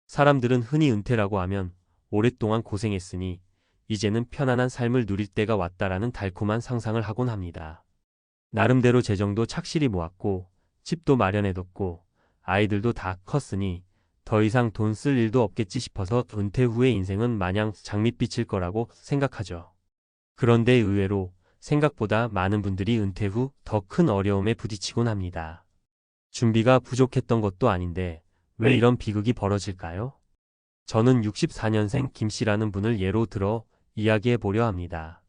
사람들은 흔히 은퇴라고 하면 오랫동안 고생했으니 이제는 편안한 삶을 누릴 때가 왔다라는 달콤한 상상을 하곤 합니다. 나름대로 재정도 착실히 모았고 집도 마련해뒀고 아이들도 다 컸으니 더 이상 돈 쓸 일도 없겠지 싶어서 은퇴 후의 인생은 마냥 장밋빛일 거라고 생각하죠. 그런데 의외로 생각보다 많은 분들이 은퇴 후 더 큰 어려움에 부딪히곤 합니다. 준비가 부족했던 것도 아닌데 왜 이런 비극이 벌어질까요? 저는 64년생 김 씨라는 분을 예로 들어 이야기해 보려 합니다.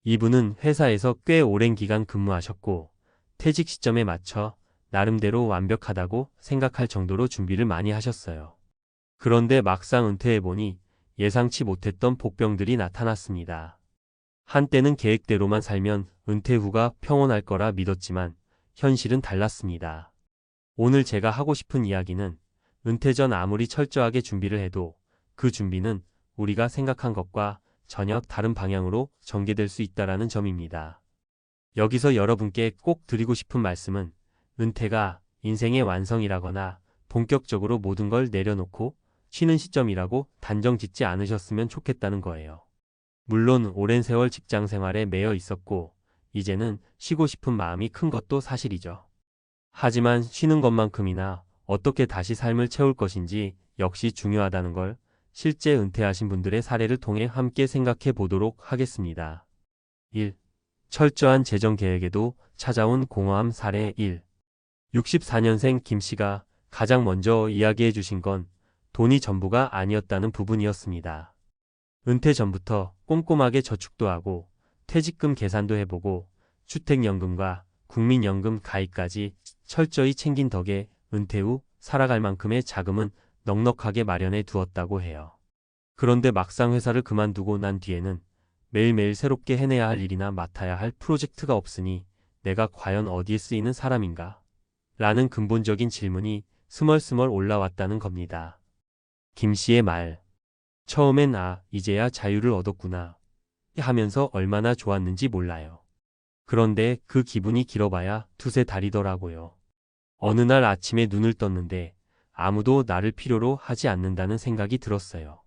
이분은 회사에서 꽤 오랜 기간 근무하셨고 퇴직 시점에 맞춰 나름대로 완벽하다고 생각할 정도로 준비를 많이 하셨어요. 그런데 막상 은퇴해보니 예상치 못했던 복병들이 나타났습니다. 한때는 계획대로만 살면 은퇴 후가 평온할 거라 믿었지만 현실은 달랐습니다. 오늘 제가 하고 싶은 이야기는 은퇴 전 아무리 철저하게 준비를 해도 그 준비는 우리가 생각한 것과 전혀 다른 방향으로 전개될 수 있다는 점입니다. 여기서 여러분께 꼭 드리고 싶은 말씀은 은퇴가 인생의 완성이라거나 본격적으로 모든 걸 내려놓고 쉬는 시점이라고 단정 짓지 않으셨으면 좋겠다는 거예요. 물론 오랜 세월 직장 생활에 매여 있었고 이제는 쉬고 싶은 마음이 큰 것도 사실이죠. 하지만 쉬는 것만큼이나 어떻게 다시 삶을 채울 것인지 역시 중요하다는 걸 실제 은퇴하신 분들의 사례를 통해 함께 생각해 보도록 하겠습니다. 1. 철저한 재정 계획에도 찾아온 공허함 사례 1. 64년생 김 씨가 가장 먼저 이야기해 주신 건 돈이 전부가 아니었다는 부분이었습니다. 은퇴 전부터 꼼꼼하게 저축도 하고 퇴직금 계산도 해보고 주택연금과 국민연금 가입까지 철저히 챙긴 덕에 은퇴 후 살아갈 만큼의 자금은 넉넉하게 마련해 두었다고 해요. 그런데 막상 회사를 그만두고 난 뒤에는 매일매일 새롭게 해내야 할 일이나 맡아야 할 프로젝트가 없으니 내가 과연 어디에 쓰이는 사람인가? 라는 근본적인 질문이 스멀스멀 올라왔다는 겁니다. 김 씨의 말. 처음엔 이제야 자유를 얻었구나 하면서 얼마나 좋았는지 몰라요. 그런데 그 기분이 길어봐야 두세 달이더라고요. 어느 날 아침에 눈을 떴는데 아무도 나를 필요로 하지 않는다는 생각이 들었어요.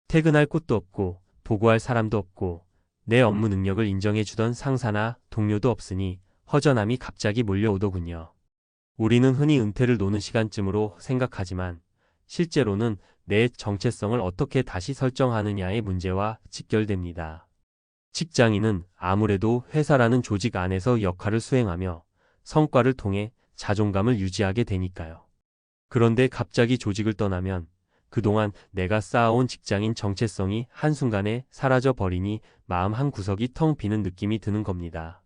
퇴근할 곳도 없고 보고할 사람도 없고 내 업무 능력을 인정해주던 상사나 동료도 없으니 허전함이 갑자기 몰려오더군요. 우리는 흔히 은퇴를 노는 시간쯤으로 생각하지만 실제로는 내 정체성을 어떻게 다시 설정하느냐의 문제와 직결됩니다. 직장인은 아무래도 회사라는 조직 안에서 역할을 수행하며 성과를 통해 자존감을 유지하게 되니까요. 그런데 갑자기 조직을 떠나면 그동안 내가 쌓아온 직장인 정체성이 한순간에 사라져 버리니 마음 한구석이 텅 비는 느낌이 드는 겁니다.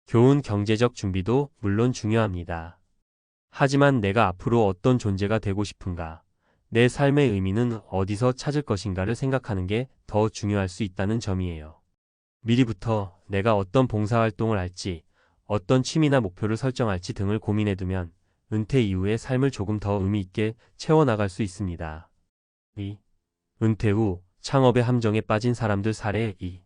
좋은 경제적 준비도 물론 중요합니다. 하지만 내가 앞으로 어떤 존재가 되고 싶은가, 내 삶의 의미는 어디서 찾을 것인가를 생각하는 게 더 중요할 수 있다는 점이에요. 미리부터 내가 어떤 봉사활동을 할지, 어떤 취미나 목표를 설정할지 등을 고민해두면 은퇴 이후의 삶을 조금 더 의미 있게 채워나갈 수 있습니다. 2. 은퇴 후 창업의 함정에 빠진 사람들 사례 2.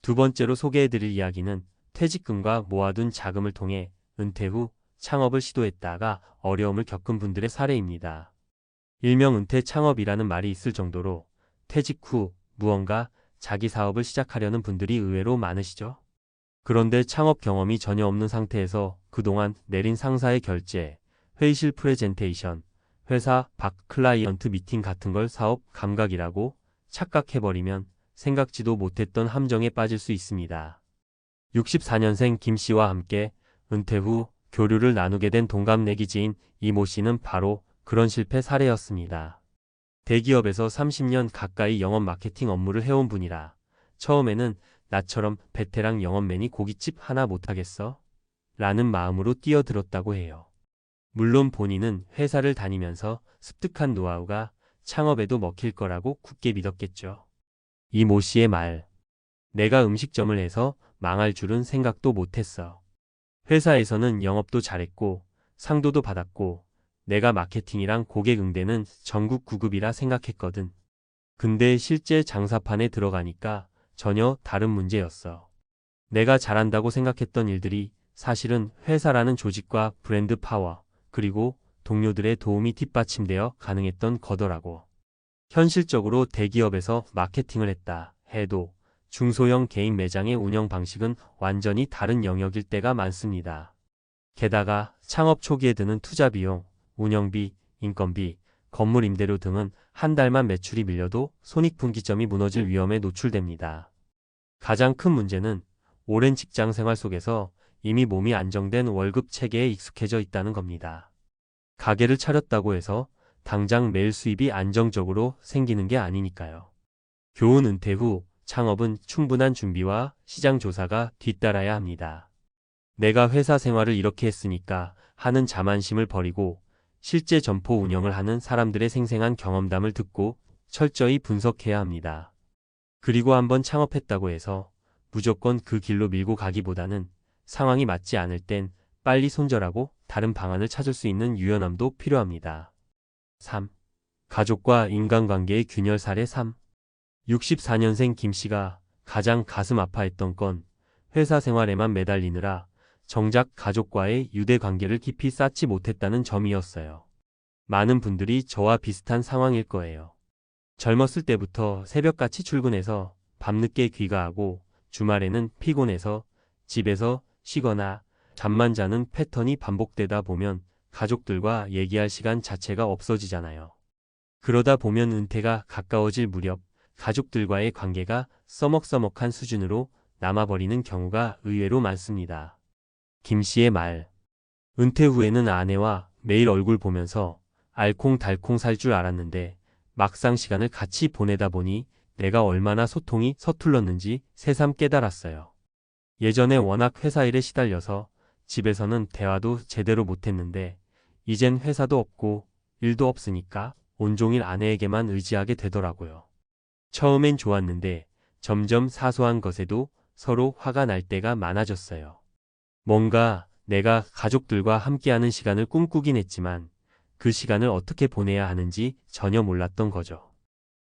두 번째로 소개해드릴 이야기는 퇴직금과 모아둔 자금을 통해 은퇴 후 창업을 시도했다가 어려움을 겪은 분들의 사례입니다. 일명 은퇴 창업이라는 말이 있을 정도로 퇴직 후 무언가 자기 사업을 시작하려는 분들이 의외로 많으시죠? 그런데 창업 경험이 전혀 없는 상태에서 그동안 내린 상사의 결제, 회의실 프레젠테이션, 회사 밖 클라이언트 미팅 같은 걸 사업 감각이라고 착각해버리면 생각지도 못했던 함정에 빠질 수 있습니다. 64년생 김 씨와 함께 은퇴 후 교류를 나누게 된 동갑내기지인 이모 씨는 바로 그런 실패 사례였습니다. 대기업에서 30년 가까이 영업 마케팅 업무를 해온 분이라 처음에는 나처럼 베테랑 영업맨이 고깃집 하나 못하겠어? 라는 마음으로 뛰어들었다고 해요. 물론 본인은 회사를 다니면서 습득한 노하우가 창업에도 먹힐 거라고 굳게 믿었겠죠. 이모 씨의 말. 내가 음식점을 해서 망할 줄은 생각도 못했어. 회사에서는 영업도 잘했고 상도도 받았고 내가 마케팅이랑 고객 응대는 전국 9급이라 생각했거든. 근데 실제 장사판에 들어가니까 전혀 다른 문제였어. 내가 잘한다고 생각했던 일들이 사실은 회사라는 조직과 브랜드 파워, 그리고 동료들의 도움이 뒷받침되어 가능했던 거더라고. 현실적으로 대기업에서 마케팅을 했다 해도 중소형 개인 매장의 운영 방식은 완전히 다른 영역일 때가 많습니다. 게다가 창업 초기에 드는 투자 비용, 운영비, 인건비, 건물 임대료 등은 한 달만 매출이 밀려도 손익분기점이 무너질 위험에 노출됩니다. 가장 큰 문제는 오랜 직장 생활 속에서 이미 몸이 안정된 월급 체계에 익숙해져 있다는 겁니다. 가게를 차렸다고 해서 당장 매일 수입이 안정적으로 생기는 게 아니니까요. 교훈 은퇴 후 창업은 충분한 준비와 시장 조사가 뒤따라야 합니다. 내가 회사 생활을 이렇게 했으니까 하는 자만심을 버리고 실제 점포 운영을 하는 사람들의 생생한 경험담을 듣고 철저히 분석해야 합니다. 그리고 한번 창업했다고 해서 무조건 그 길로 밀고 가기보다는 상황이 맞지 않을 땐 빨리 손절하고 다른 방안을 찾을 수 있는 유연함도 필요합니다. 3. 가족과 인간관계의 균열 사례 3. 64년생 김 씨가 가장 가슴 아파했던 건 회사 생활에만 매달리느라 정작 가족과의 유대 관계를 깊이 쌓지 못했다는 점이었어요. 많은 분들이 저와 비슷한 상황일 거예요. 젊었을 때부터 새벽같이 출근해서 밤늦게 귀가하고 주말에는 피곤해서 집에서 쉬거나 잠만 자는 패턴이 반복되다 보면 가족들과 얘기할 시간 자체가 없어지잖아요. 그러다 보면 은퇴가 가까워질 무렵 가족들과의 관계가 써먹써먹한 수준으로 남아버리는 경우가 의외로 많습니다. 김 씨의 말. 은퇴 후에는 아내와 매일 얼굴 보면서 알콩달콩 살 줄 알았는데 막상 시간을 같이 보내다 보니 내가 얼마나 소통이 서툴렀는지 새삼 깨달았어요. 예전에 워낙 회사 일에 시달려서 집에서는 대화도 제대로 못했는데 이젠 회사도 없고 일도 없으니까 온종일 아내에게만 의지하게 되더라고요. 처음엔 좋았는데 점점 사소한 것에도 서로 화가 날 때가 많아졌어요. 뭔가 내가 가족들과 함께하는 시간을 꿈꾸긴 했지만 그 시간을 어떻게 보내야 하는지 전혀 몰랐던 거죠.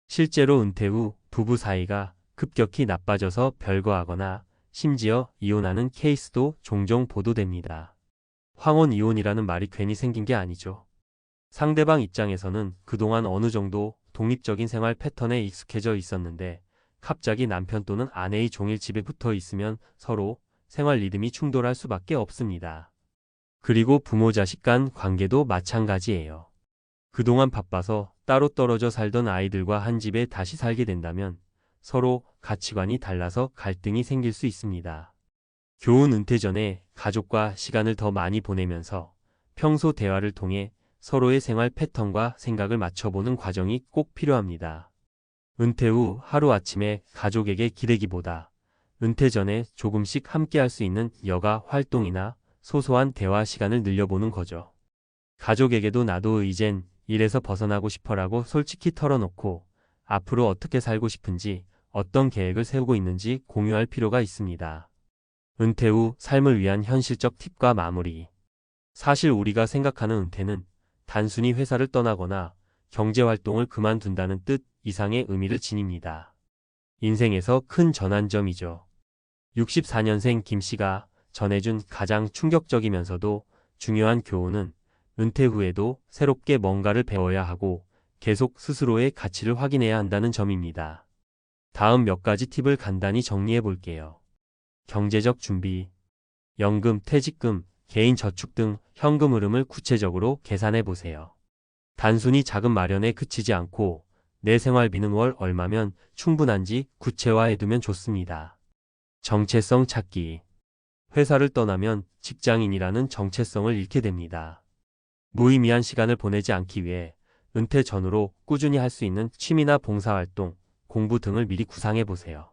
실제로 은퇴 후 부부 사이가 급격히 나빠져서 별거하거나 심지어 이혼하는 케이스도 종종 보도됩니다. 황혼 이혼이라는 말이 괜히 생긴 게 아니죠. 상대방 입장에서는 그동안 어느 정도 독립적인 생활 패턴에 익숙해져 있었는데 갑자기 남편 또는 아내의 종일 집에 붙어 있으면 서로 생활 리듬이 충돌할 수밖에 없습니다. 그리고 부모 자식 간 관계도 마찬가지예요. 그동안 바빠서 따로 떨어져 살던 아이들과 한 집에 다시 살게 된다면 서로 가치관이 달라서 갈등이 생길 수 있습니다. 교훈 은퇴 전에 가족과 시간을 더 많이 보내면서 평소 대화를 통해 서로의 생활 패턴과 생각을 맞춰보는 과정이 꼭 필요합니다. 은퇴 후 하루아침에 가족에게 기대기보다 은퇴 전에 조금씩 함께 할 수 있는 여가 활동이나 소소한 대화 시간을 늘려보는 거죠. 가족에게도 나도 이젠 일에서 벗어나고 싶어라고 솔직히 털어놓고 앞으로 어떻게 살고 싶은지 어떤 계획을 세우고 있는지 공유할 필요가 있습니다. 은퇴 후 삶을 위한 현실적 팁과 마무리. 사실 우리가 생각하는 은퇴는 단순히 회사를 떠나거나 경제활동을 그만둔다는 뜻 이상의 의미를 지닙니다. 인생에서 큰 전환점이죠. 64년생 김 씨가 전해준 가장 충격적이면서도 중요한 교훈은 은퇴 후에도 새롭게 뭔가를 배워야 하고 계속 스스로의 가치를 확인해야 한다는 점입니다. 다음 몇 가지 팁을 간단히 정리해 볼게요. 경제적 준비. 연금, 퇴직금, 개인 저축 등 현금 흐름을 구체적으로 계산해 보세요. 단순히 자금 마련에 그치지 않고 내 생활비는 월 얼마면 충분한지 구체화해 두면 좋습니다. 정체성 찾기. 회사를 떠나면 직장인이라는 정체성을 잃게 됩니다. 무의미한 시간을 보내지 않기 위해 은퇴 전후로 꾸준히 할 수 있는 취미나 봉사활동, 공부 등을 미리 구상해 보세요.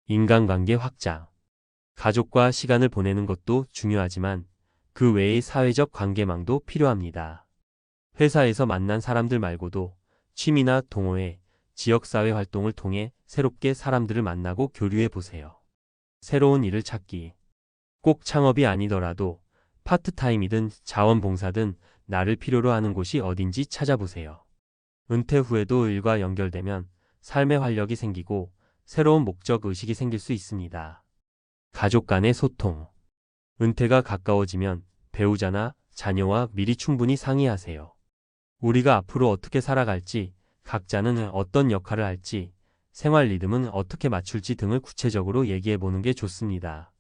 인간관계 확장. 가족과 시간을 보내는 것도 중요하지만 그 외의 사회적 관계망도 필요합니다. 회사에서 만난 사람들 말고도 취미나 동호회, 지역사회 활동을 통해 새롭게 사람들을 만나고 교류해 보세요. 새로운 일을 찾기. 꼭 창업이 아니더라도 파트타임이든 자원봉사든 나를 필요로 하는 곳이 어딘지 찾아보세요. 은퇴 후에도 일과 연결되면 삶의 활력이 생기고 새로운 목적 의식이 생길 수 있습니다. 가족 간의 소통. 은퇴가 가까워지면 배우자나 자녀와 미리 충분히 상의하세요. 우리가 앞으로 어떻게 살아갈지, 각자는 어떤 역할을 할지, 생활 리듬은 어떻게 맞출지 등을 구체적으로 얘기해 보는 게 좋습니다.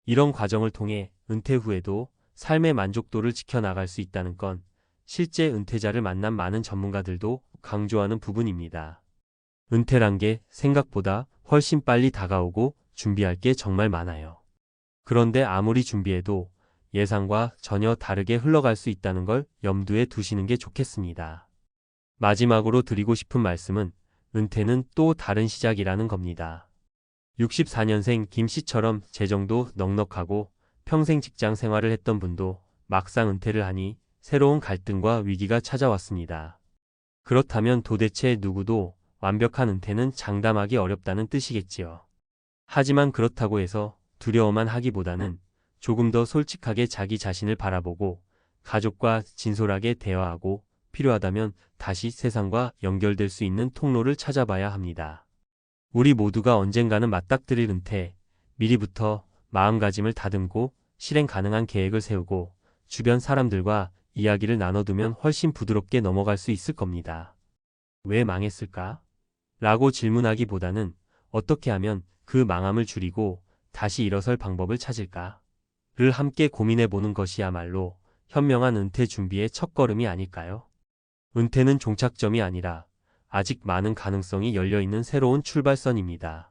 이런 과정을 통해 은퇴 후에도 삶의 만족도를 지켜나갈 수 있다는 건 실제 은퇴자를 만난 많은 전문가들도 강조하는 부분입니다. 은퇴란 게 생각보다 훨씬 빨리 다가오고 준비할 게 정말 많아요. 그런데 아무리 준비해도 예상과 전혀 다르게 흘러갈 수 있다는 걸 염두에 두시는 게 좋겠습니다. 마지막으로 드리고 싶은 말씀은 은퇴는 또 다른 시작이라는 겁니다. 64년생 김 씨처럼 재정도 넉넉하고 평생 직장 생활을 했던 분도 막상 은퇴를 하니 새로운 갈등과 위기가 찾아왔습니다. 그렇다면 도대체 누구도 완벽한 은퇴는 장담하기 어렵다는 뜻이겠지요. 하지만 그렇다고 해서 두려워만 하기보다는 조금 더 솔직하게 자기 자신을 바라보고 가족과 진솔하게 대화하고 필요하다면 다시 세상과 연결될 수 있는 통로를 찾아봐야 합니다. 우리 모두가 언젠가는 맞닥뜨릴 은퇴, 미리부터 마음가짐을 다듬고 실행 가능한 계획을 세우고 주변 사람들과 이야기를 나눠두면 훨씬 부드럽게 넘어갈 수 있을 겁니다. 왜 망했을까? 라고 질문하기보다는 어떻게 하면 그 망함을 줄이고 다시 일어설 방법을 찾을까? 를 함께 고민해 보는 것이야말로 현명한 은퇴 준비의 첫걸음이 아닐까요? 은퇴는 종착점이 아니라 아직 많은 가능성이 열려있는 새로운 출발선입니다.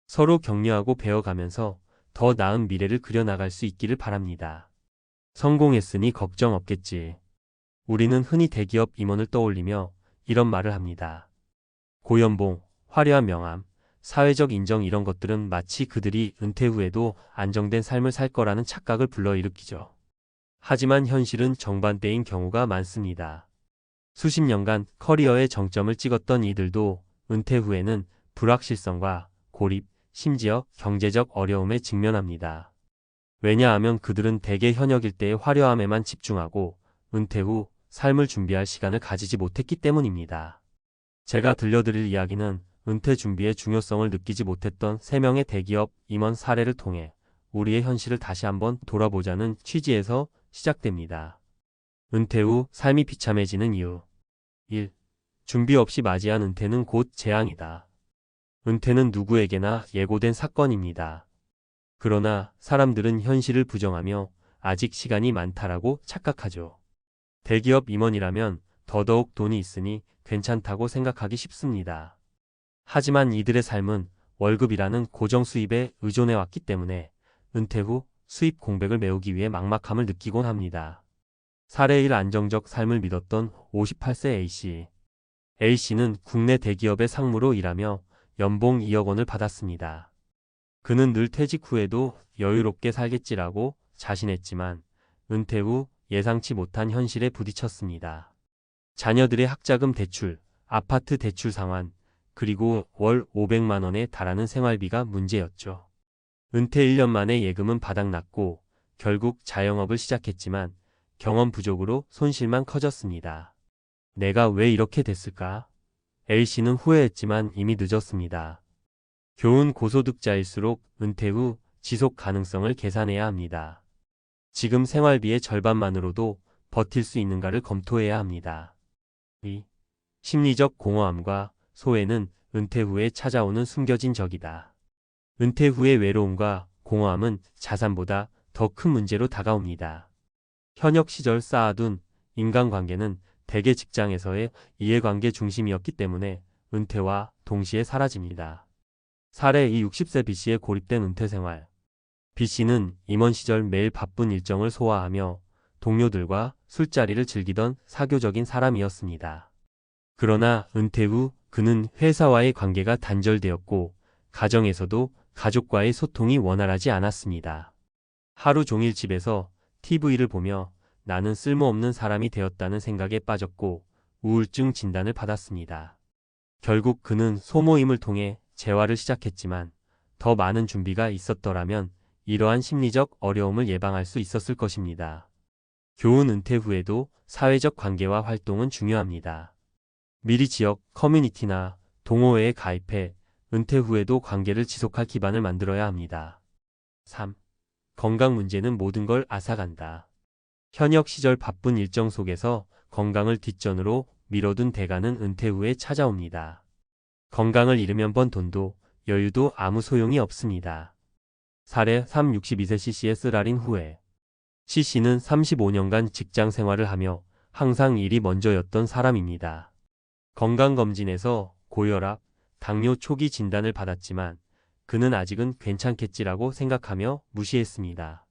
서로 격려하고 배워가면서 더 나은 미래를 그려나갈 수 있기를 바랍니다. 성공했으니 걱정 없겠지. 우리는 흔히 대기업 임원을 떠올리며 이런 말을 합니다. 고연봉, 화려한 명함, 사회적 인정 이런 것들은 마치 그들이 은퇴 후에도 안정된 삶을 살 거라는 착각을 불러일으키죠. 하지만 현실은 정반대인 경우가 많습니다. 수십 년간 커리어의 정점을 찍었던 이들도 은퇴 후에는 불확실성과 고립, 심지어 경제적 어려움에 직면합니다. 왜냐하면 그들은 대개 현역 일대의 화려함에만 집중하고 은퇴 후 삶을 준비할 시간을 가지지 못했기 때문입니다. 제가 들려드릴 이야기는 은퇴 준비의 중요성을 느끼지 못했던 3명의 대기업 임원 사례를 통해 우리의 현실을 다시 한번 돌아보자는 취지에서 시작됩니다. 은퇴 후 삶이 비참해지는 이유. 1. 준비 없이 맞이한 은퇴는 곧 재앙이다. 은퇴는 누구에게나 예고된 사건입니다. 그러나 사람들은 현실을 부정하며 아직 시간이 많다라고 착각하죠. 대기업 임원이라면 더더욱 돈이 있으니 괜찮다고 생각하기 쉽습니다. 하지만 이들의 삶은 월급이라는 고정 수입에 의존해왔기 때문에 은퇴 후 수입 공백을 메우기 위해 막막함을 느끼곤 합니다. 사례 1. 안정적 삶을 믿었던 58세 A씨. A씨는 국내 대기업의 상무로 일하며 연봉 2억 원을 받았습니다. 그는 늘 퇴직 후에도 여유롭게 살겠지라고 자신했지만 은퇴 후 예상치 못한 현실에 부딪혔습니다. 자녀들의 학자금 대출, 아파트 대출 상환, 그리고 월 500만 원에 달하는 생활비가 문제였죠. 은퇴 1년 만에 예금은 바닥났고 결국 자영업을 시작했지만 경험 부족으로 손실만 커졌습니다. 내가 왜 이렇게 됐을까? A씨는 후회했지만 이미 늦었습니다. 교훈 고소득자일수록 은퇴 후 지속 가능성을 계산해야 합니다. 지금 생활비의 절반만으로도 버틸 수 있는가를 검토해야 합니다. 2. 심리적 공허함과 소외는 은퇴 후에 찾아오는 숨겨진 적이다. 은퇴 후의 외로움과 공허함은 자산보다 더 큰 문제로 다가옵니다. 현역 시절 쌓아둔 인간관계는 대개 직장에서의 이해관계 중심이었기 때문에 은퇴와 동시에 사라집니다. 사례 2. 60세 B씨의 고립된 은퇴 생활. B씨는 임원 시절 매일 바쁜 일정을 소화하며 동료들과 술자리를 즐기던 사교적인 사람이었습니다. 그러나 은퇴 후 그는 회사와의 관계가 단절되었고 가정에서도 가족과의 소통이 원활하지 않았습니다. 하루 종일 집에서 TV를 보며 나는 쓸모없는 사람이 되었다는 생각에 빠졌고 우울증 진단을 받았습니다. 결국 그는 소모임을 통해 재활을 시작했지만 더 많은 준비가 있었더라면 이러한 심리적 어려움을 예방할 수 있었을 것입니다. 교훈. 은퇴 후에도 사회적 관계와 활동은 중요합니다. 미리 지역, 커뮤니티나 동호회에 가입해 은퇴 후에도 관계를 지속할 기반을 만들어야 합니다. 3. 건강 문제는 모든 걸 앗아간다. 현역 시절 바쁜 일정 속에서 건강을 뒷전으로 미뤄둔 대가는 은퇴 후에 찾아옵니다. 건강을 잃으면 번 돈도 여유도 아무 소용이 없습니다. 사례 3. 62세 CC의 쓰라린 후회. CC는 35년간 직장 생활을 하며 항상 일이 먼저였던 사람입니다. 건강검진에서 고혈압, 당뇨 초기 진단을 받았지만 그는 아직은 괜찮겠지라고 생각하며 무시했습니다.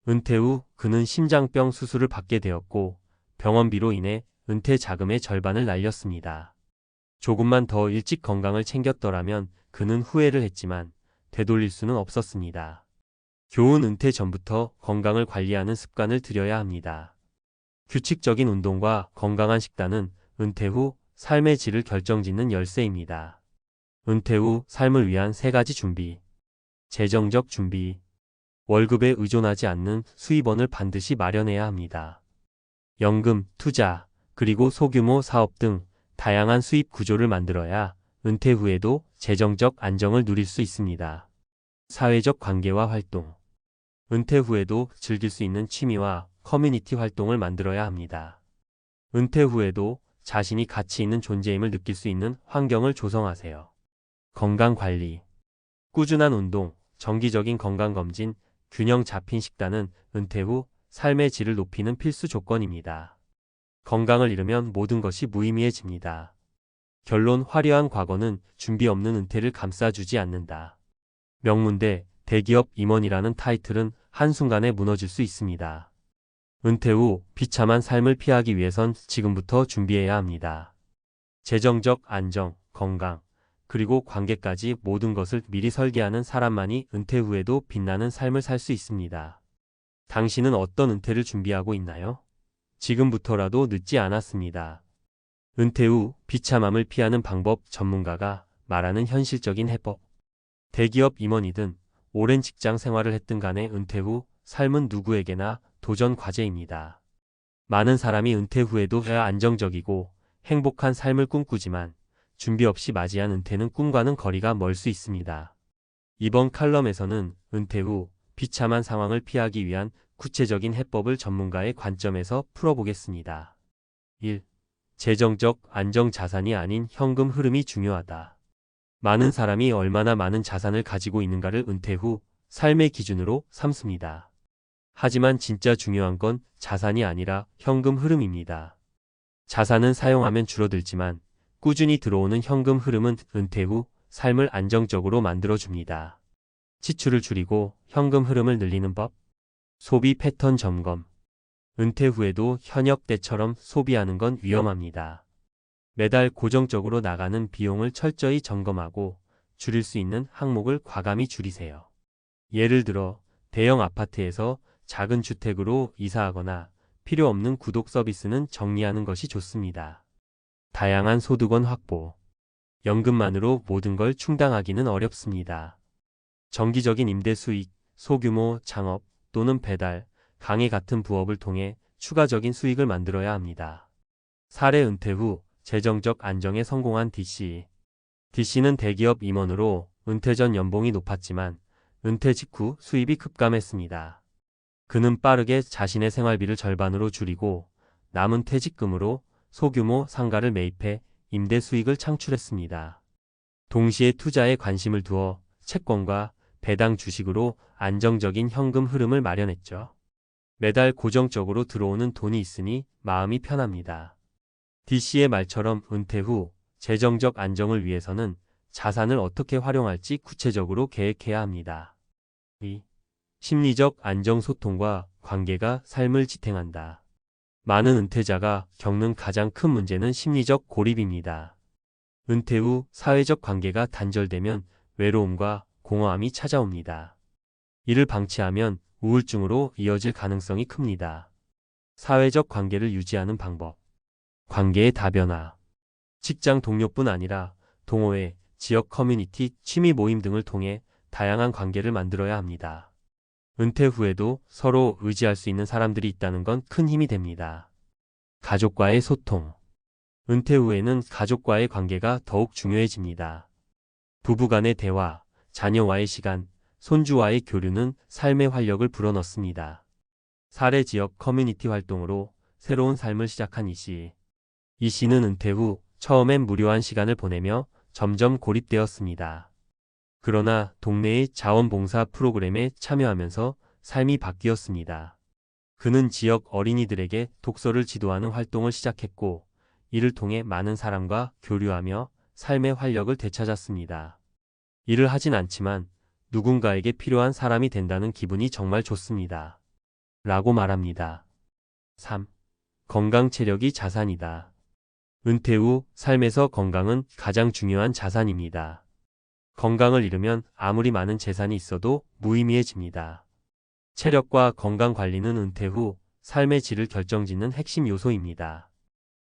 은퇴 후 그는 심장병 수술을 받게 되었고 병원비로 인해 은퇴 자금의 절반을 날렸습니다. 조금만 더 일찍 건강을 챙겼더라면 그는 후회를 했지만 되돌릴 수는 없었습니다. 교훈: 은퇴 전부터 건강을 관리하는 습관을 들여야 합니다. 규칙적인 운동과 건강한 식단은 은퇴 후 삶의 질을 결정짓는 열쇠입니다. 은퇴 후 삶을 위한 3가지 준비. 재정적 준비. 월급에 의존하지 않는 수입원을 반드시 마련해야 합니다. 연금, 투자, 그리고 소규모 사업 등 다양한 수입 구조를 만들어야 은퇴 후에도 재정적 안정을 누릴 수 있습니다. 사회적 관계와 활동. 은퇴 후에도 즐길 수 있는 취미와 커뮤니티 활동을 만들어야 합니다. 은퇴 후에도 자신이 가치 있는 존재임을 느낄 수 있는 환경을 조성하세요. 건강관리. 꾸준한 운동, 정기적인 건강검진, 균형 잡힌 식단은 은퇴 후 삶의 질을 높이는 필수 조건입니다. 건강을 잃으면 모든 것이 무의미해집니다. 결론: 화려한 과거는 준비 없는 은퇴를 감싸주지 않는다. 명문대 대기업 임원이라는 타이틀은 한순간에 무너질 수 있습니다. 은퇴 후 비참한 삶을 피하기 위해선 지금부터 준비해야 합니다. 재정적 안정, 건강, 그리고 관계까지 모든 것을 미리 설계하는 사람만이 은퇴 후에도 빛나는 삶을 살 수 있습니다. 당신은 어떤 은퇴를 준비하고 있나요? 지금부터라도 늦지 않았습니다. 은퇴 후 비참함을 피하는 방법, 전문가가 말하는 현실적인 해법. 대기업 임원이든 오랜 직장 생활을 했든 간에 은퇴 후 삶은 누구에게나 도전 과제입니다. 많은 사람이 은퇴 후에도 안정적이고 행복한 삶을 꿈꾸지만 준비 없이 맞이한 은퇴는 꿈과는 거리가 멀 수 있습니다. 이번 칼럼에서는 은퇴 후 비참한 상황을 피하기 위한 구체적인 해법을 전문가의 관점에서 풀어보겠습니다. 1. 재정적 안정. 자산이 아닌 현금 흐름이 중요하다. 많은 사람이 얼마나 많은 자산을 가지고 있는가를 은퇴 후 삶의 기준으로 삼습니다. 하지만 진짜 중요한 건 자산이 아니라 현금 흐름입니다. 자산은 사용하면 줄어들지만 꾸준히 들어오는 현금 흐름은 은퇴 후 삶을 안정적으로 만들어줍니다. 지출을 줄이고 현금 흐름을 늘리는 법. 소비 패턴 점검. 은퇴 후에도 현역 때처럼 소비하는 건 위험합니다. 매달 고정적으로 나가는 비용을 철저히 점검하고 줄일 수 있는 항목을 과감히 줄이세요. 예를 들어 대형 아파트에서 작은 주택으로 이사하거나 필요 없는 구독 서비스는 정리하는 것이 좋습니다. 다양한 소득원 확보. 연금만으로 모든 걸 충당하기는 어렵습니다. 정기적인 임대 수익, 소규모 창업 또는 배달, 강의 같은 부업을 통해 추가적인 수익을 만들어야 합니다. 사례: 은퇴 후 재정적 안정에 성공한 DC. DC는 대기업 임원으로 은퇴 전 연봉이 높았지만 은퇴 직후 수입이 급감했습니다. 그는 빠르게 자신의 생활비를 절반으로 줄이고 남은 퇴직금으로 소규모 상가를 매입해 임대 수익을 창출했습니다. 동시에 투자에 관심을 두어 채권과 배당 주식으로 안정적인 현금 흐름을 마련했죠. 매달 고정적으로 들어오는 돈이 있으니 마음이 편합니다. DC의 말처럼 은퇴 후 재정적 안정을 위해서는 자산을 어떻게 활용할지 구체적으로 계획해야 합니다. 2. 심리적 안정. 소통과 관계가 삶을 지탱한다. 많은 은퇴자가 겪는 가장 큰 문제는 심리적 고립입니다. 은퇴 후 사회적 관계가 단절되면 외로움과 공허함이 찾아옵니다. 이를 방치하면 우울증으로 이어질 가능성이 큽니다. 사회적 관계를 유지하는 방법. 관계의 다변화. 직장 동료뿐 아니라 동호회, 지역 커뮤니티, 취미 모임 등을 통해 다양한 관계를 만들어야 합니다. 은퇴 후에도 서로 의지할 수 있는 사람들이 있다는 건 큰 힘이 됩니다. 가족과의 소통. 은퇴 후에는 가족과의 관계가 더욱 중요해집니다. 부부간의 대화, 자녀와의 시간, 손주와의 교류는 삶의 활력을 불어넣습니다. 사례: 지역 커뮤니티 활동으로 새로운 삶을 시작한 이씨. 이 씨는 은퇴 후 처음엔 무료한 시간을 보내며 점점 고립되었습니다. 그러나 동네의 자원봉사 프로그램에 참여하면서 삶이 바뀌었습니다. 그는 지역 어린이들에게 독서를 지도하는 활동을 시작했고, 이를 통해 많은 사람과 교류하며 삶의 활력을 되찾았습니다. 일을 하진 않지만 누군가에게 필요한 사람이 된다는 기분이 정말 좋습니다. 라고 말합니다. 3. 건강 체력이 자산이다. 은퇴 후 삶에서 건강은 가장 중요한 자산입니다. 건강을 잃으면 아무리 많은 재산이 있어도 무의미해집니다. 체력과 건강 관리는 은퇴 후 삶의 질을 결정짓는 핵심 요소입니다.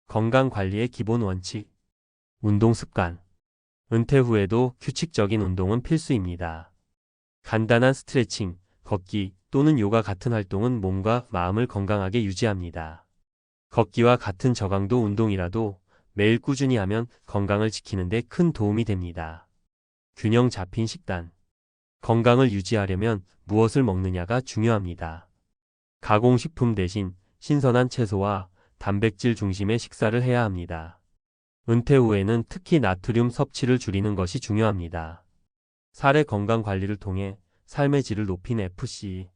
건강 관리의 기본 원칙. 운동 습관. 은퇴 후에도 규칙적인 운동은 필수입니다. 간단한 스트레칭, 걷기 또는 요가 같은 활동은 몸과 마음을 건강하게 유지합니다. 걷기와 같은 저강도 운동이라도 매일 꾸준히 하면 건강을 지키는 데 큰 도움이 됩니다. 균형 잡힌 식단. 건강을 유지하려면 무엇을 먹느냐가 중요합니다. 가공식품 대신 신선한 채소와 단백질 중심의 식사를 해야 합니다. 은퇴 후에는 특히 나트륨 섭취를 줄이는 것이 중요합니다. 살의 건강 관리를 통해 삶의 질을 높인 FC.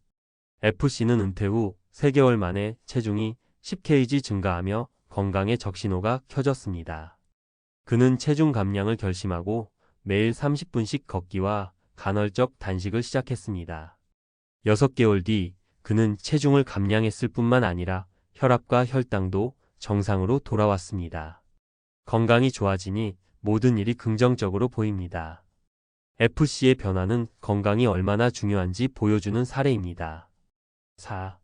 FC는 은퇴 후 3개월 만에 체중이 10kg 증가하며 건강의 적신호가 켜졌습니다. 그는 체중 감량을 결심하고 매일 30분씩 걷기와 간헐적 단식을 시작했습니다. 6개월 뒤 그는 체중을 감량했을 뿐만 아니라 혈압과 혈당도 정상으로 돌아왔습니다. 건강이 좋아지니 모든 일이 긍정적으로 보입니다. FC의 변화는 건강이 얼마나 중요한지 보여주는 사례입니다. 4.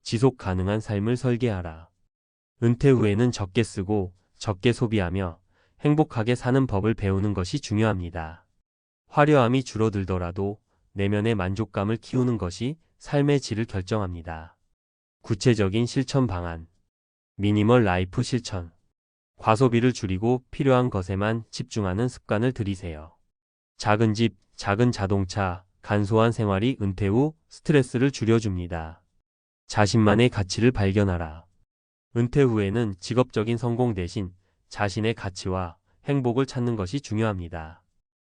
지속 가능한 삶을 설계하라. 은퇴 후에는 적게 쓰고 적게 소비하며 행복하게 사는 법을 배우는 것이 중요합니다. 화려함이 줄어들더라도 내면의 만족감을 키우는 것이 삶의 질을 결정합니다. 구체적인 실천 방안. 미니멀 라이프 실천. 과소비를 줄이고 필요한 것에만 집중하는 습관을 들이세요. 작은 집, 작은 자동차, 간소한 생활이 은퇴 후 스트레스를 줄여줍니다. 자신만의 가치를 발견하라. 은퇴 후에는 직업적인 성공 대신 자신의 가치와 행복을 찾는 것이 중요합니다.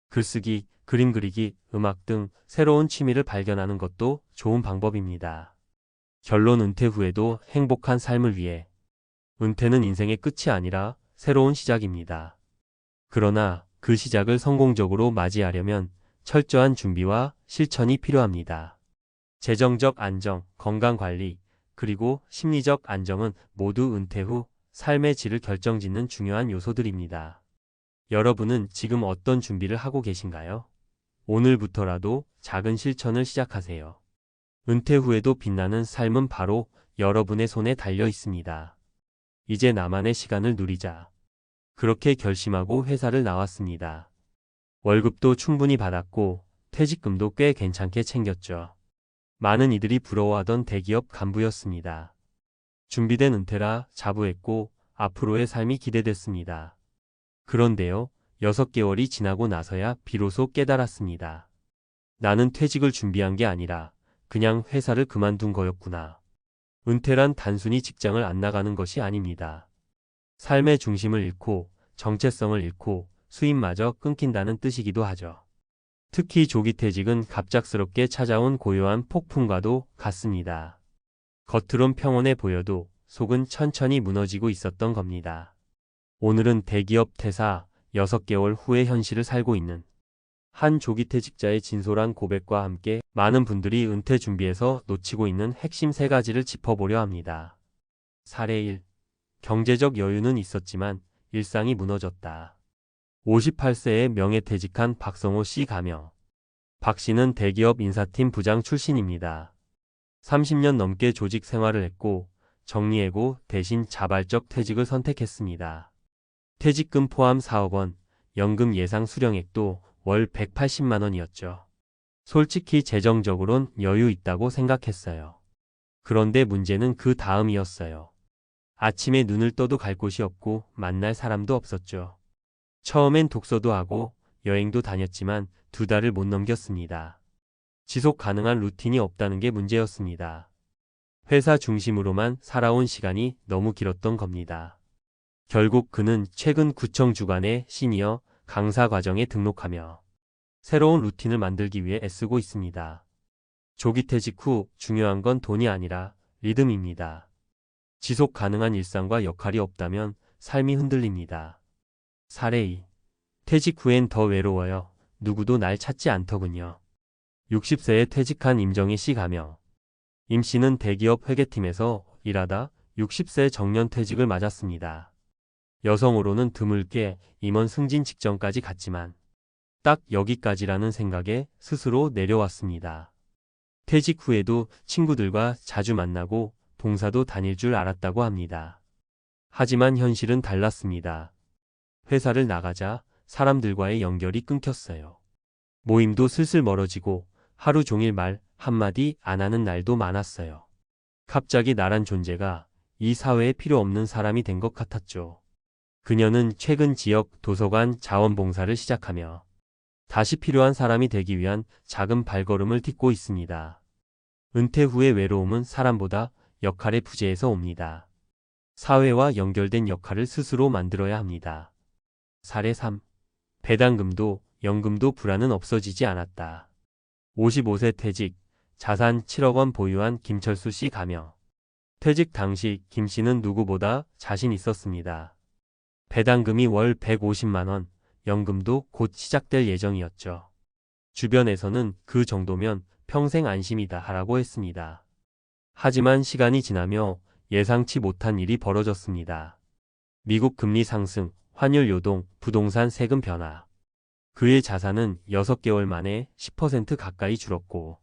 글쓰기, 그림 그리기, 음악 등 새로운 취미를 발견하는 것도 좋은 방법입니다. 결론. 은퇴 후에도 행복한 삶을 위해. 은퇴는 인생의 끝이 아니라 새로운 시작입니다. 그러나 그 시작을 성공적으로 맞이하려면 철저한 준비와 실천이 필요합니다. 재정적 안정, 건강관리, 그리고 심리적 안정은 모두 은퇴 후 삶의 질을 결정짓는 중요한 요소들입니다. 여러분은 지금 어떤 준비를 하고 계신가요? 오늘부터라도 작은 실천을 시작하세요. 은퇴 후에도 빛나는 삶은 바로 여러분의 손에 달려 있습니다. 이제 나만의 시간을 누리자. 그렇게 결심하고 회사를 나왔습니다. 월급도 충분히 받았고 퇴직금도 꽤 괜찮게 챙겼죠. 많은 이들이 부러워하던 대기업 간부였습니다. 준비된 은퇴라 자부했고 앞으로의 삶이 기대됐습니다. 그런데요, 6개월이 지나고 나서야 비로소 깨달았습니다. 나는 퇴직을 준비한 게 아니라 그냥 회사를 그만둔 거였구나. 은퇴란 단순히 직장을 안 나가는 것이 아닙니다. 삶의 중심을 잃고 정체성을 잃고 수입마저 끊긴다는 뜻이기도 하죠. 특히 조기 퇴직은 갑작스럽게 찾아온 고요한 폭풍과도 같습니다. 겉으론 평온해 보여도 속은 천천히 무너지고 있었던 겁니다. 오늘은 대기업 퇴사 6개월 후의 현실을 살고 있는 한 조기퇴직자의 진솔한 고백과 함께 많은 분들이 은퇴 준비에서 놓치고 있는 핵심 3가지를 짚어보려 합니다. 사례 1. 경제적 여유는 있었지만 일상이 무너졌다. 58세에 명예퇴직한 박성호 씨 가명. 박 씨는 대기업 인사팀 부장 출신입니다. 30년 넘게 조직 생활을 했고 정리해고 대신 자발적 퇴직을 선택했습니다. 퇴직금 포함 4억 원, 연금 예상 수령액도 월 180만 원이었죠. 솔직히 재정적으론 여유 있다고 생각했어요. 그런데 문제는 그 다음이었어요. 아침에 눈을 떠도 갈 곳이 없고 만날 사람도 없었죠. 처음엔 독서도 하고 여행도 다녔지만 2달을 못 넘겼습니다. 지속 가능한 루틴이 없다는 게 문제였습니다. 회사 중심으로만 살아온 시간이 너무 길었던 겁니다. 결국 그는 최근 구청 주간의 시니어 강사 과정에 등록하며 새로운 루틴을 만들기 위해 애쓰고 있습니다. 조기 퇴직 후 중요한 건 돈이 아니라 리듬입니다. 지속 가능한 일상과 역할이 없다면 삶이 흔들립니다. 사례 2. 퇴직 후엔 더 외로워요. 누구도 날 찾지 않더군요. 60세에 퇴직한 임정희 씨 가명. 임 씨는 대기업 회계팀에서 일하다 60세 정년 퇴직을 맞았습니다. 여성으로는 드물게 임원 승진 직전까지 갔지만 딱 여기까지라는 생각에 스스로 내려왔습니다. 퇴직 후에도 친구들과 자주 만나고 봉사도 다닐 줄 알았다고 합니다. 하지만 현실은 달랐습니다. 회사를 나가자 사람들과의 연결이 끊겼어요. 모임도 슬슬 멀어지고 하루 종일 말 한마디 안 하는 날도 많았어요. 갑자기 나란 존재가 이 사회에 필요 없는 사람이 된 것 같았죠. 그녀는 최근 지역 도서관 자원봉사를 시작하며 다시 필요한 사람이 되기 위한 작은 발걸음을 딛고 있습니다. 은퇴 후의 외로움은 사람보다 역할의 부재에서 옵니다. 사회와 연결된 역할을 스스로 만들어야 합니다. 사례 3. 배당금도 연금도 불안은 없어지지 않았다. 55세 퇴직, 자산 7억 원 보유한 김철수 씨 가명. 퇴직 당시 김 씨는 누구보다 자신 있었습니다. 배당금이 월 150만 원, 연금도 곧 시작될 예정이었죠. 주변에서는 그 정도면 평생 안심이다 하라고 했습니다. 하지만 시간이 지나며 예상치 못한 일이 벌어졌습니다. 미국 금리 상승, 환율 요동, 부동산 세금 변화. 그의 자산은 6개월 만에 10% 가까이 줄었고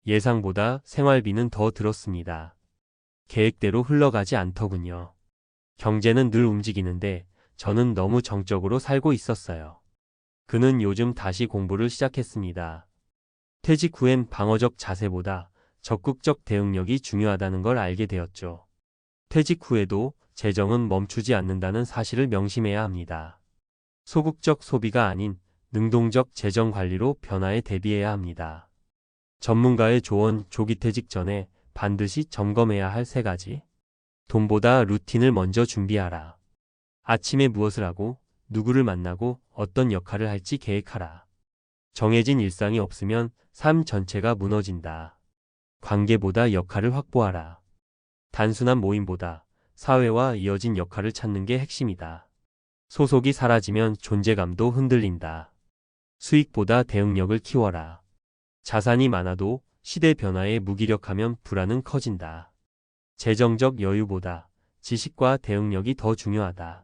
예상보다 생활비는 더 들었습니다. 계획대로 흘러가지 않더군요. 경제는 늘 움직이는데 저는 너무 정적으로 살고 있었어요. 그는 요즘 다시 공부를 시작했습니다. 퇴직 후엔 방어적 자세보다 적극적 대응력이 중요하다는 걸 알게 되었죠. 퇴직 후에도 재정은 멈추지 않는다는 사실을 명심해야 합니다. 소극적 소비가 아닌 능동적 재정 관리로 변화에 대비해야 합니다. 전문가의 조언: 조기 퇴직 전에 반드시 점검해야 할 3가지. 돈보다 루틴을 먼저 준비하라. 아침에 무엇을 하고 누구를 만나고 어떤 역할을 할지 계획하라. 정해진 일상이 없으면 삶 전체가 무너진다. 관계보다 역할을 확보하라. 단순한 모임보다 사회와 이어진 역할을 찾는 게 핵심이다. 소속이 사라지면 존재감도 흔들린다. 수익보다 대응력을 키워라. 자산이 많아도 시대 변화에 무기력하면 불안은 커진다. 재정적 여유보다 지식과 대응력이 더 중요하다.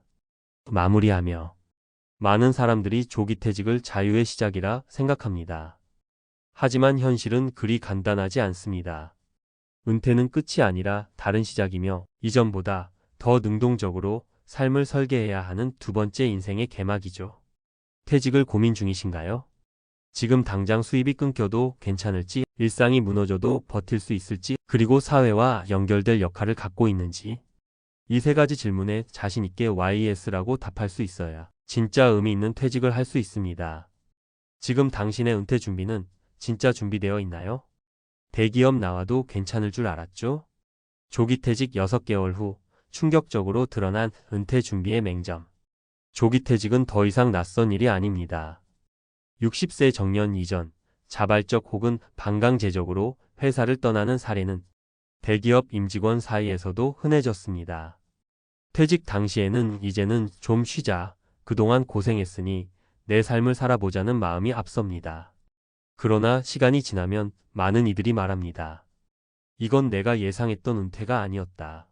마무리하며 많은 사람들이 조기 퇴직을 자유의 시작이라 생각합니다. 하지만 현실은 그리 간단하지 않습니다. 은퇴는 끝이 아니라 다른 시작이며 이전보다 더 능동적으로 삶을 설계해야 하는 2번째 인생의 개막이죠. 퇴직을 고민 중이신가요? 지금 당장 수입이 끊겨도 괜찮을지, 일상이 무너져도 버틸 수 있을지, 그리고 사회와 연결될 역할을 갖고 있는지. 이 3가지 질문에 자신 있게 YES라고 답할 수 있어야 진짜 의미 있는 퇴직을 할 수 있습니다. 지금 당신의 은퇴 준비는 진짜 준비되어 있나요? 대기업 나와도 괜찮을 줄 알았죠? 조기 퇴직 6개월 후 충격적으로 드러난 은퇴 준비의 맹점. 조기 퇴직은 더 이상 낯선 일이 아닙니다. 60세 정년 이전, 자발적 혹은 반강제적으로 회사를 떠나는 사례는 대기업 임직원 사이에서도 흔해졌습니다. 퇴직 당시에는 이제는 좀 쉬자, 그동안 고생했으니 내 삶을 살아보자는 마음이 앞섭니다. 그러나 시간이 지나면 많은 이들이 말합니다. 이건 내가 예상했던 은퇴가 아니었다.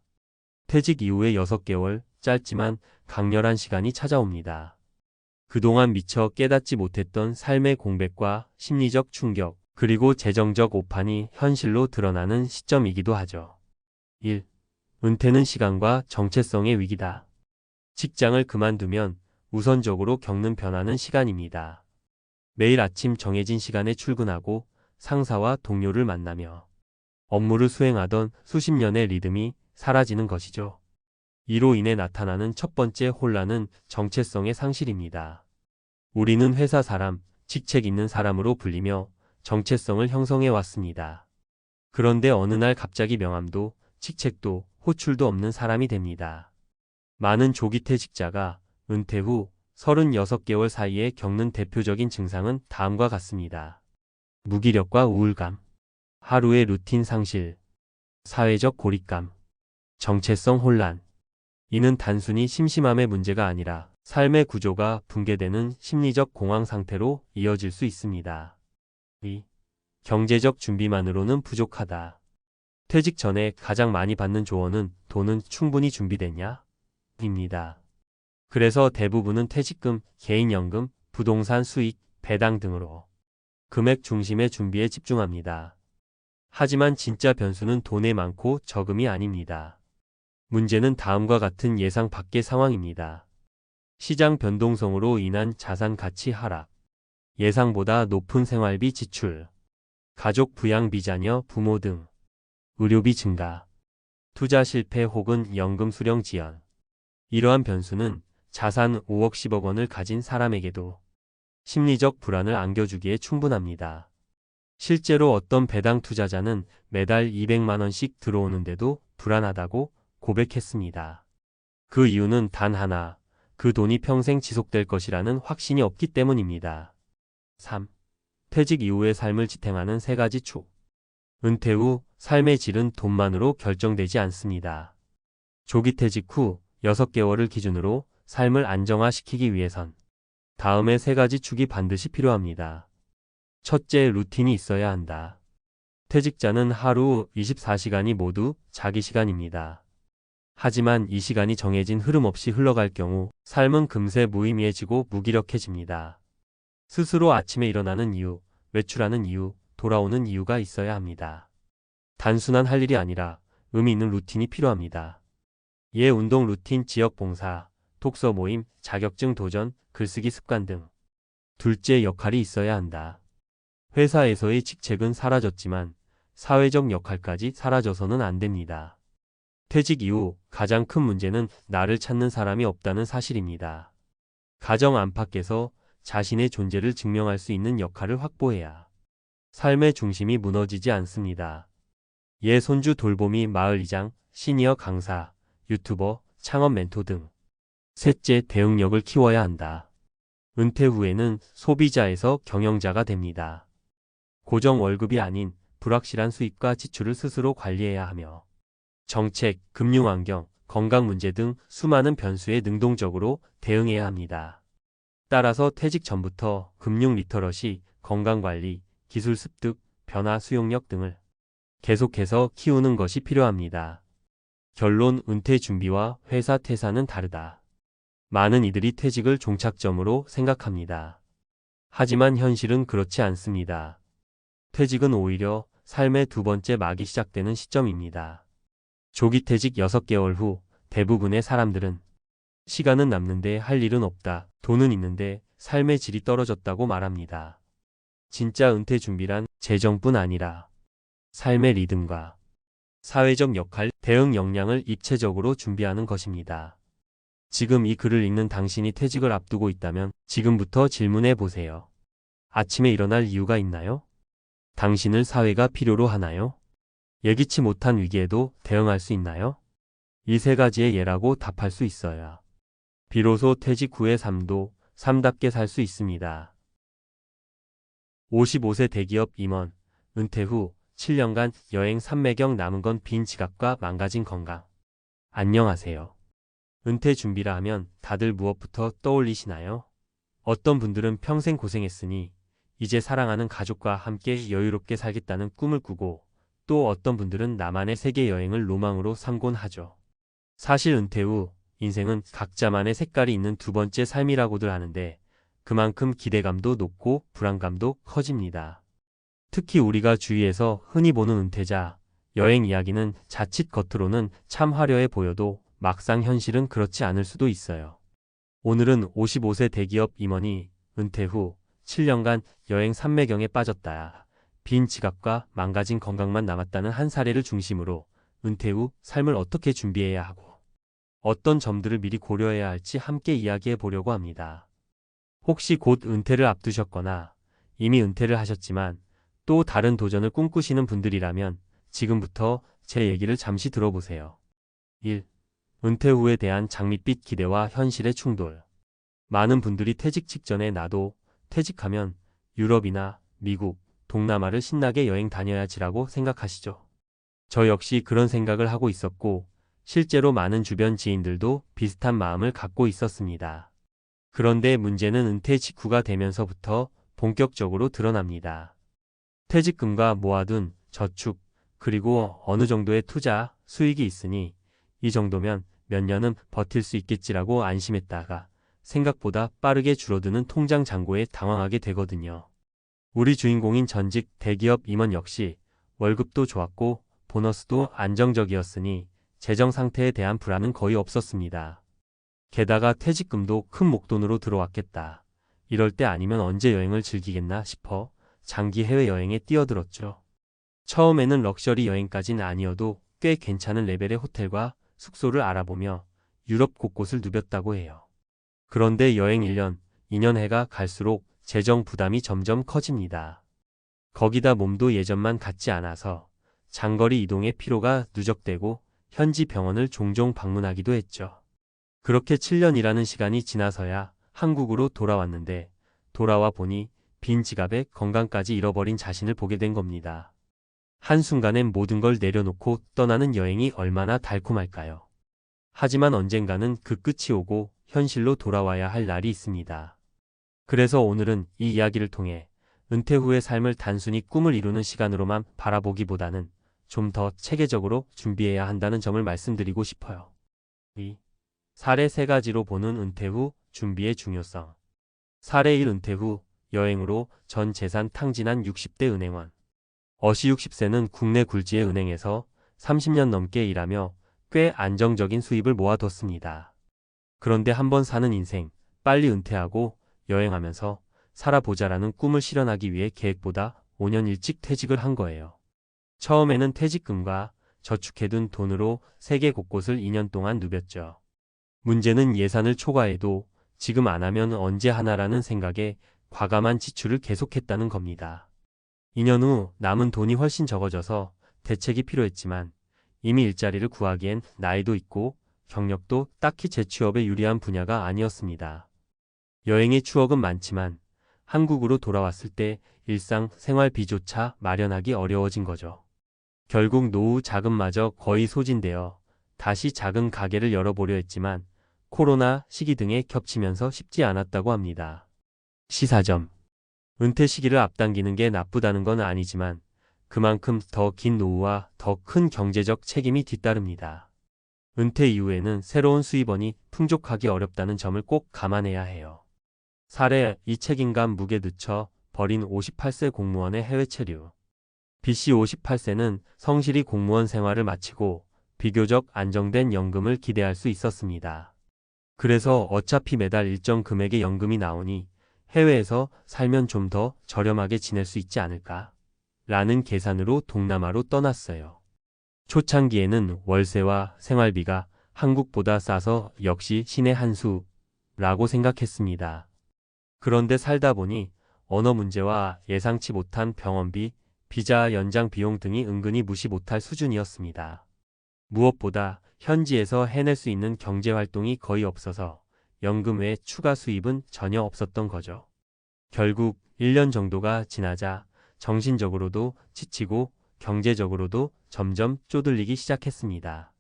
퇴직 이후에 6개월, 짧지만 강렬한 시간이 찾아옵니다. 그동안 미처 깨닫지 못했던 삶의 공백과 심리적 충격, 그리고 재정적 오판이 현실로 드러나는 시점이기도 하죠. 1. 은퇴는 시간과 정체성의 위기다. 직장을 그만두면 우선적으로 겪는 변화는 시간입니다. 매일 아침 정해진 시간에 출근하고 상사와 동료를 만나며 업무를 수행하던 수십 년의 리듬이 사라지는 것이죠. 이로 인해 나타나는 첫 번째 혼란은 정체성의 상실입니다. 우리는 회사 사람, 직책 있는 사람으로 불리며 정체성을 형성해 왔습니다. 그런데 어느 날 갑자기 명함도, 직책도, 호출도 없는 사람이 됩니다. 많은 조기퇴직자가 은퇴 후 36개월 사이에 겪는 대표적인 증상은 다음과 같습니다. 무기력과 우울감, 하루의 루틴 상실, 사회적 고립감, 정체성 혼란. 이는 단순히 심심함의 문제가 아니라 삶의 구조가 붕괴되는 심리적 공황 상태로 이어질 수 있습니다. 2. 경제적 준비만으로는 부족하다. 퇴직 전에 가장 많이 받는 조언은 돈은 충분히 준비됐냐? 입니다. 그래서 대부분은 퇴직금, 개인연금, 부동산 수익, 배당 등으로 금액 중심의 준비에 집중합니다. 하지만 진짜 변수는 돈의 많고 적음이 아닙니다. 문제는 다음과 같은 예상 밖의 상황입니다. 시장 변동성으로 인한 자산 가치 하락, 예상보다 높은 생활비 지출, 가족 부양 비자녀 부모 등 의료비 증가, 투자 실패 혹은 연금 수령 지연. 이러한 변수는 자산 5억 10억 원을 가진 사람에게도 심리적 불안을 안겨주기에 충분합니다. 실제로 어떤 배당 투자자는 매달 200만 원씩 들어오는데도 불안하다고 고백했습니다. 그 이유는 단 하나, 그 돈이 평생 지속될 것이라는 확신이 없기 때문입니다. 3. 퇴직 이후의 삶을 지탱하는 세 가지 축. 은퇴 후 삶의 질은 돈만으로 결정되지 않습니다. 조기 퇴직 후 6개월을 기준으로 삶을 안정화시키기 위해선 다음의 세 가지 축이 반드시 필요합니다. 첫째, 루틴이 있어야 한다. 퇴직자는 하루 24시간이 모두 자기 시간입니다. 하지만 이 시간이 정해진 흐름 없이 흘러갈 경우 삶은 금세 무의미해지고 무기력해집니다. 스스로 아침에 일어나는 이유, 외출하는 이유, 돌아오는 이유가 있어야 합니다. 단순한 할 일이 아니라 의미 있는 루틴이 필요합니다. 운동 루틴, 지역 봉사, 독서 모임, 자격증 도전, 글쓰기 습관 등. 둘째, 역할이 있어야 한다. 회사에서의 직책은 사라졌지만 사회적 역할까지 사라져서는 안 됩니다. 퇴직 이후 가장 큰 문제는 나를 찾는 사람이 없다는 사실입니다. 가정 안팎에서 자신의 존재를 증명할 수 있는 역할을 확보해야 삶의 중심이 무너지지 않습니다. 손주 돌보미, 마을 이장, 시니어 강사, 유튜버, 창업 멘토 등. 셋째, 대응력을 키워야 한다. 은퇴 후에는 소비자에서 경영자가 됩니다. 고정 월급이 아닌 불확실한 수입과 지출을 스스로 관리해야 하며 정책, 금융환경, 건강 문제 등 수많은 변수에 능동적으로 대응해야 합니다. 따라서 퇴직 전부터 금융 리터러시, 건강관리, 기술 습득, 변화 수용력 등을 계속해서 키우는 것이 필요합니다. 결론, 은퇴 준비와 회사 퇴사는 다르다. 많은 이들이 퇴직을 종착점으로 생각합니다. 하지만 현실은 그렇지 않습니다. 퇴직은 오히려 삶의 두 번째 막이 시작되는 시점입니다. 조기 퇴직 6개월 후 대부분의 사람들은 시간은 남는데 할 일은 없다, 돈은 있는데 삶의 질이 떨어졌다고 말합니다. 진짜 은퇴 준비란 재정뿐 아니라 삶의 리듬과 사회적 역할, 대응 역량을 입체적으로 준비하는 것입니다. 지금 이 글을 읽는 당신이 퇴직을 앞두고 있다면 지금부터 질문해 보세요. 아침에 일어날 이유가 있나요? 당신을 사회가 필요로 하나요? 예기치 못한 위기에도 대응할 수 있나요? 이 세 가지의 예라고 답할 수 있어야 비로소 퇴직 후의 삶도 삶답게 살 수 있습니다. 55세 대기업 임원, 은퇴 후 7년간 여행 산매경, 남은 건 빈 지갑과 망가진 건강. 안녕하세요. 은퇴 준비라 하면 다들 무엇부터 떠올리시나요? 어떤 분들은 평생 고생했으니 이제 사랑하는 가족과 함께 여유롭게 살겠다는 꿈을 꾸고, 또 어떤 분들은 나만의 세계 여행을 로망으로 삼곤 하죠. 사실 은퇴 후 인생은 각자만의 색깔이 있는 두 번째 삶이라고들 하는데 그만큼 기대감도 높고 불안감도 커집니다. 특히 우리가 주위에서 흔히 보는 은퇴자, 여행 이야기는 자칫 겉으로는 참 화려해 보여도 막상 현실은 그렇지 않을 수도 있어요. 오늘은 55세 대기업 임원이 은퇴 후 7년간 여행 산매경에 빠졌다, 빈 지갑과 망가진 건강만 남았다는 한 사례를 중심으로 은퇴 후 삶을 어떻게 준비해야 하고 어떤 점들을 미리 고려해야 할지 함께 이야기해 보려고 합니다. 혹시 곧 은퇴를 앞두셨거나 이미 은퇴를 하셨지만 또 다른 도전을 꿈꾸시는 분들이라면 지금부터 제 얘기를 잠시 들어보세요. 1. 은퇴 후에 대한 장밋빛 기대와 현실의 충돌. 많은 분들이 퇴직 직전에 나도 퇴직하면 유럽이나 미국, 동남아를 신나게 여행 다녀야지라고 생각하시죠. 저 역시 그런 생각을 하고 있었고, 실제로 많은 주변 지인들도 비슷한 마음을 갖고 있었습니다. 그런데 문제는 은퇴 직후가 되면서부터 본격적으로 드러납니다. 퇴직금과 모아둔 저축, 그리고 어느 정도의 투자, 수익이 있으니 이 정도면 몇 년은 버틸 수 있겠지라고 안심했다가 생각보다 빠르게 줄어드는 통장 잔고에 당황하게 되거든요. 우리 주인공인 전직 대기업 임원 역시 월급도 좋았고 보너스도 안정적이었으니 재정 상태에 대한 불안은 거의 없었습니다. 게다가 퇴직금도 큰 목돈으로 들어왔겠다. 이럴 때 아니면 언제 여행을 즐기겠나 싶어 장기 해외여행에 뛰어들었죠. 처음에는 럭셔리 여행까지는 아니어도 꽤 괜찮은 레벨의 호텔과 숙소를 알아보며 유럽 곳곳을 누볐다고 해요. 그런데 여행 1년, 2년 해가 갈수록 재정 부담이 점점 커집니다. 거기다 몸도 예전만 같지 않아서 장거리 이동의 피로가 누적되고 현지 병원을 종종 방문하기도 했죠. 그렇게 7년이라는 시간이 지나서야 한국으로 돌아왔는데 돌아와 보니 빈 지갑에 건강까지 잃어버린 자신을 보게 된 겁니다. 한순간엔 모든 걸 내려놓고 떠나는 여행이 얼마나 달콤할까요? 하지만 언젠가는 그 끝이 오고 현실로 돌아와야 할 날이 있습니다. 그래서 오늘은 이 이야기를 통해 은퇴 후의 삶을 단순히 꿈을 이루는 시간으로만 바라보기보다는 좀 더 체계적으로 준비해야 한다는 점을 말씀드리고 싶어요. 사례 3가지로 보는 은퇴 후 준비의 중요성. 사례 1. 은퇴 후 여행으로 전 재산 탕진한 60대 은행원. 어시 60세는 국내 굴지의 은행에서 30년 넘게 일하며 꽤 안정적인 수입을 모아뒀습니다. 그런데 한번 사는 인생, 빨리 은퇴하고 여행하면서 살아보자라는 꿈을 실현하기 위해 계획보다 5년 일찍 퇴직을 한 거예요. 처음에는 퇴직금과 저축해둔 돈으로 세계 곳곳을 2년 동안 누볐죠. 문제는 예산을 초과해도 지금 안 하면 언제 하나라는 생각에 과감한 지출을 계속했다는 겁니다. 2년 후 남은 돈이 훨씬 적어져서 대책이 필요했지만 이미 일자리를 구하기엔 나이도 있고 경력도 딱히 재취업에 유리한 분야가 아니었습니다. 여행의 추억은 많지만 한국으로 돌아왔을 때 일상 생활비조차 마련하기 어려워진 거죠. 결국 노후 자금마저 거의 소진되어 다시 작은 가게를 열어보려 했지만 코로나 시기 등에 겹치면서 쉽지 않았다고 합니다. 시사점. 은퇴 시기를 앞당기는 게 나쁘다는 건 아니지만 그만큼 더 긴 노후와 더 큰 경제적 책임이 뒤따릅니다. 은퇴 이후에는 새로운 수입원이 풍족하기 어렵다는 점을 꼭 감안해야 해요. 사례, 이 책임감 무게 늦춰 버린 58세 공무원의 해외 체류. B씨 58세는 성실히 공무원 생활을 마치고 비교적 안정된 연금을 기대할 수 있었습니다. 그래서 어차피 매달 일정 금액의 연금이 나오니 해외에서 살면 좀 더 저렴하게 지낼 수 있지 않을까? 라는 계산으로 동남아로 떠났어요. 초창기에는 월세와 생활비가 한국보다 싸서 역시 신의 한 수라고 생각했습니다. 그런데 살다 보니 언어 문제와 예상치 못한 병원비, 비자 연장 비용 등이 은근히 무시 못할 수준이었습니다. 무엇보다 현지에서 해낼 수 있는 경제활동이 거의 없어서 연금 외 추가 수입은 전혀 없었던 거죠. 결국 1년 정도가 지나자 정신적으로도 지치고 경제적으로도 점점 쪼들리기 시작했습니다.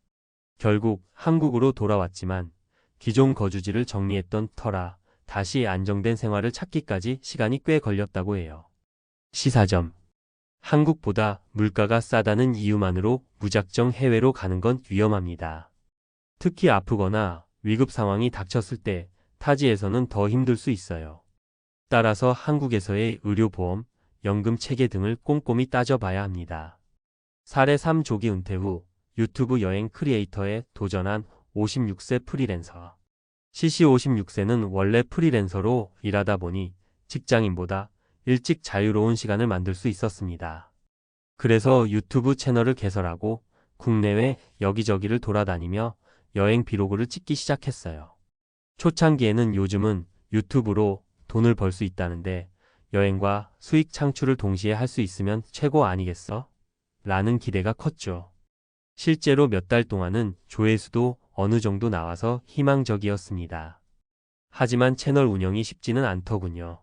결국 한국으로 돌아왔지만 기존 거주지를 정리했던 터라 다시 안정된 생활을 찾기까지 시간이 꽤 걸렸다고 해요. 시사점. 한국보다 물가가 싸다는 이유만으로 무작정 해외로 가는 건 위험합니다. 특히 아프거나 위급 상황이 닥쳤을 때 타지에서는 더 힘들 수 있어요. 따라서 한국에서의 의료보험, 연금 체계 등을 꼼꼼히 따져봐야 합니다. 사례 3. 조기 은퇴 후 유튜브 여행 크리에이터에 도전한 56세 프리랜서. CC 56세는 원래 프리랜서로 일하다 보니 직장인보다 일찍 자유로운 시간을 만들 수 있었습니다. 그래서 유튜브 채널을 개설하고 국내외 여기저기를 돌아다니며 여행 비로그를 찍기 시작했어요. 초창기에는 요즘은 유튜브로 돈을 벌 수 있다는데 여행과 수익 창출을 동시에 할 수 있으면 최고 아니겠어? 라는 기대가 컸죠. 실제로 몇 달 동안은 조회수도 어느 정도 나와서 희망적이었습니다. 하지만 채널 운영이 쉽지는 않더군요.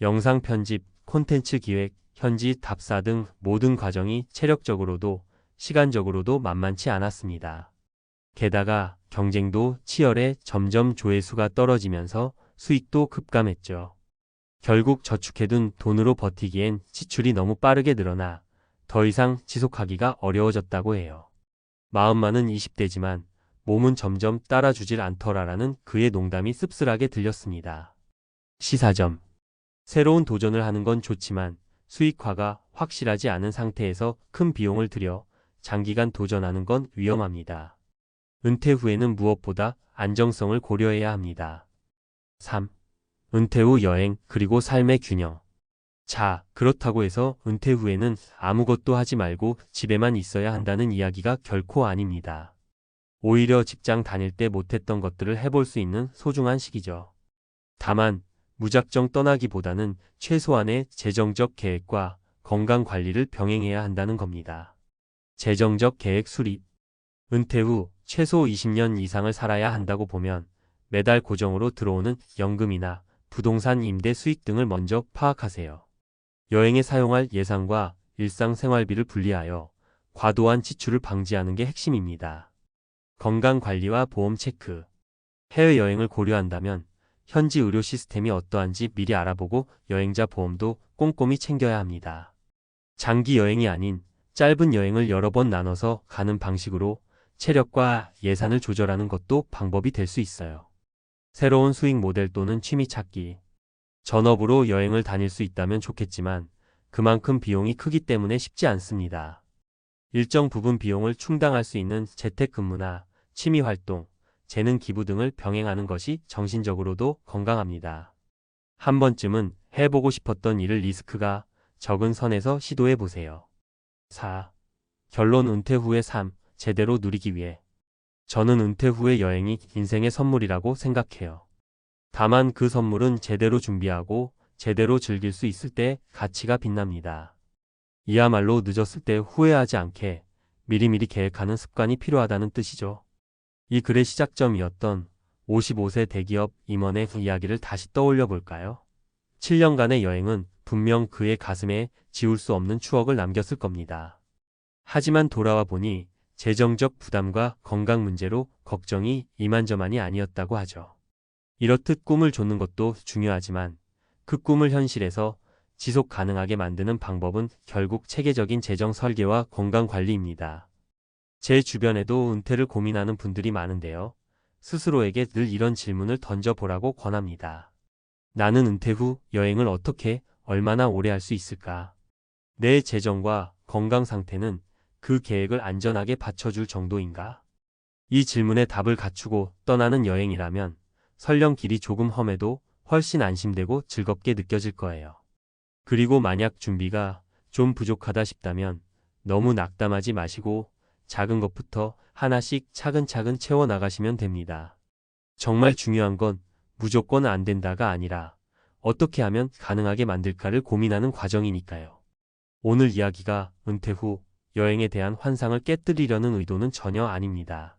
영상 편집, 콘텐츠 기획, 현지 답사 등 모든 과정이 체력적으로도 시간적으로도 만만치 않았습니다. 게다가 경쟁도 치열해 점점 조회수가 떨어지면서 수익도 급감했죠. 결국 저축해둔 돈으로 버티기엔 지출이 너무 빠르게 늘어나 더 이상 지속하기가 어려워졌다고 해요. 마음만은 20대지만 몸은 점점 따라주질 않더라라는 그의 농담이 씁쓸하게 들렸습니다. 시사점. 새로운 도전을 하는 건 좋지만 수익화가 확실하지 않은 상태에서 큰 비용을 들여 장기간 도전하는 건 위험합니다. 은퇴 후에는 무엇보다 안정성을 고려해야 합니다. 3. 은퇴 후 여행 그리고 삶의 균형. 자, 그렇다고 해서 은퇴 후에는 아무것도 하지 말고 집에만 있어야 한다는 이야기가 결코 아닙니다. 오히려 직장 다닐 때 못했던 것들을 해볼 수 있는 소중한 시기죠. 다만 무작정 떠나기보다는 최소한의 재정적 계획과 건강 관리를 병행해야 한다는 겁니다. 재정적 계획 수립. 은퇴 후 최소 20년 이상을 살아야 한다고 보면 매달 고정으로 들어오는 연금이나 부동산 임대 수익 등을 먼저 파악하세요. 여행에 사용할 예산과 일상생활비를 분리하여 과도한 지출을 방지하는 게 핵심입니다. 건강관리와 보험 체크. 해외여행을 고려한다면 현지 의료 시스템이 어떠한지 미리 알아보고 여행자 보험도 꼼꼼히 챙겨야 합니다. 장기 여행이 아닌 짧은 여행을 여러 번 나눠서 가는 방식으로 체력과 예산을 조절하는 것도 방법이 될 수 있어요. 새로운 수익 모델 또는 취미 찾기. 전업으로 여행을 다닐 수 있다면 좋겠지만 그만큼 비용이 크기 때문에 쉽지 않습니다. 일정 부분 비용을 충당할 수 있는 재택근무나 취미활동, 재능 기부 등을 병행하는 것이 정신적으로도 건강합니다. 한 번쯤은 해보고 싶었던 일을 리스크가 적은 선에서 시도해 보세요. 4. 결론. 은퇴 후의 삶 제대로 누리기 위해. 저는 은퇴 후의 여행이 인생의 선물이라고 생각해요. 다만 그 선물은 제대로 준비하고 제대로 즐길 수 있을 때 가치가 빛납니다. 이야말로 늦었을 때 후회하지 않게 미리미리 계획하는 습관이 필요하다는 뜻이죠. 이 글의 시작점이었던 55세 대기업 임원의 이야기를 다시 떠올려 볼까요? 7년간의 여행은 분명 그의 가슴에 지울 수 없는 추억을 남겼을 겁니다. 하지만 돌아와 보니 재정적 부담과 건강 문제로 걱정이 이만저만이 아니었다고 하죠. 이렇듯 꿈을 좇는 것도 중요하지만 그 꿈을 현실에서 지속 가능하게 만드는 방법은 결국 체계적인 재정 설계와 건강 관리입니다. 제 주변에도 은퇴를 고민하는 분들이 많은데요. 스스로에게 늘 이런 질문을 던져보라고 권합니다. 나는 은퇴 후 여행을 어떻게, 얼마나 오래 할 수 있을까? 내 재정과 건강 상태는 그 계획을 안전하게 받쳐줄 정도인가? 이 질문에 답을 갖추고 떠나는 여행이라면 설령 길이 조금 험해도 훨씬 안심되고 즐겁게 느껴질 거예요. 그리고 만약 준비가 좀 부족하다 싶다면 너무 낙담하지 마시고 작은 것부터 하나씩 차근차근 채워나가시면 됩니다. 정말 중요한 건 무조건 안 된다가 아니라 어떻게 하면 가능하게 만들까를 고민하는 과정이니까요. 오늘 이야기가 은퇴 후 여행에 대한 환상을 깨뜨리려는 의도는 전혀 아닙니다.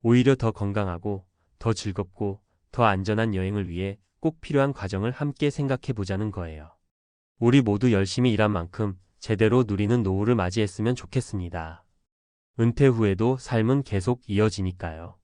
오히려 더 건강하고 더 즐겁고 더 안전한 여행을 위해 꼭 필요한 과정을 함께 생각해 보자는 거예요. 우리 모두 열심히 일한 만큼 제대로 누리는 노후를 맞이했으면 좋겠습니다. 은퇴 후에도 삶은 계속 이어지니까요.